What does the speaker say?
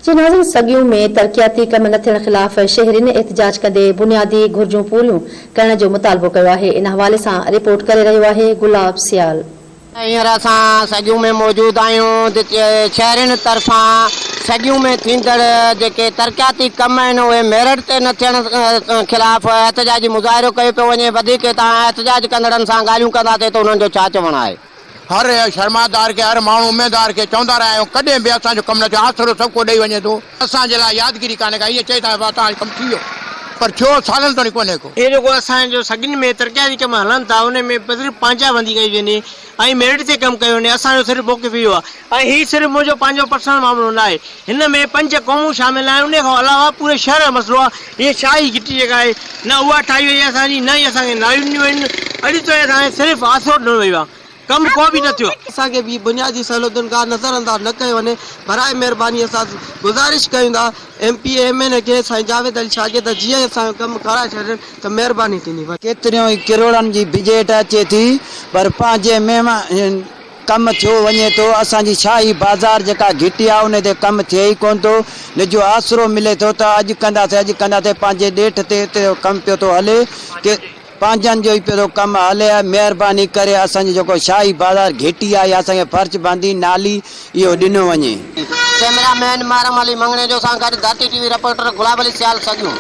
नाज़रीन सगियूं में तरक्याती कम न थियण ख़िलाफ़ शहरीन एहतजाज कंदे बुनियादी घुर्जूं पूरियूं करण जो मुतालबो कयो आहे। इन हवाले सां रिपोर्ट करे रहियो आहे गुलाब सियाल। हींअर असां सगियूं में मौजूद आहियूं। शहरनि तरफ़ां सगियूं में थींदड़ जेके तरक्याती कम आहिनि उहे मेरिट ते न थियण ख़िलाफ़ एहतजाजी मुज़ाहिरो कयो पियो वञे। वधीक तव्हां एहतजाज कंदड़नि सां ॻाल्हियूं कंदासीं त उन्हनि जो छा चवणु आहे। हर शर्मादार के हर माण्हू उम्मीदवार के चवंदा रहिया आहियूं कॾहिं बि असांजो कमु न थियो। आसिरो सभु को ॾेई वञे थो। असांजे लाइ यादगिरी कान्हे का। इहे चई था तव्हांजो कमु थी वियो पर थियो सालनि ताईं कोन्हे को। ये जेको असांजो सगियुनि में तरक्याती कम हलनि था उन में सिर्फ़ु पंहिंजाबंदी कई वञे ऐं मेरिट ते कमु कयो वञे। असांजो सिर्फ़ु मौक़िफ़ इहो आहे ऐं हीउ सिर्फ़ु मुंहिंजो पंहिंजो पर्सनल मामिलो न आहे। हिन में 5 क़ौमूं शामिल आहिनि। उन खां अलावा पूरे शहर जो मसइलो आहे। हीअ शाही घिटी जेका आहे न उहा ठाही वई आहे असांजी, न ई असांखे नालियूं आहिनि। अॼु ताईं असांखे सिर्फ़ु आसिरो ॾिनो वियो आहे, कमु को बि न थियो। असांखे बि बुनियादी सहूलियतुनि खां नज़रअंदाज़ न कयो वञे। बराए महिरबानी असां गुज़ारिश कयूं था MP MN खे साईं जावेद अली शागिर्द जीअं असांजो कमु कराए छॾनि त महिरबानी थींदी। केतिरियूं ई किरोड़नि जी बजट अचे थी पर पंहिंजे महिमान कमु थियो वञे थो। असांजी शाही बाज़ार जेका घिटी आहे उन ते कमु थिए ई कोन थो। न जो आसिरो मिले थो त अॼु कंदासीं पंहिंजे ॾेठ ते कमु पियो थो हले के पंहिंजनि जो ई पियो कमु हले। महिरबानी करे असांजी जेको शाही बाज़ार घिटी आहे असांखे फर्श बांधी नाली इहो ॾिनो वञे। कैमरामैन मारम अली मंगणे जो सां गॾु धरती TV रिपोर्टर गुलाब अली सियाल सगियूं।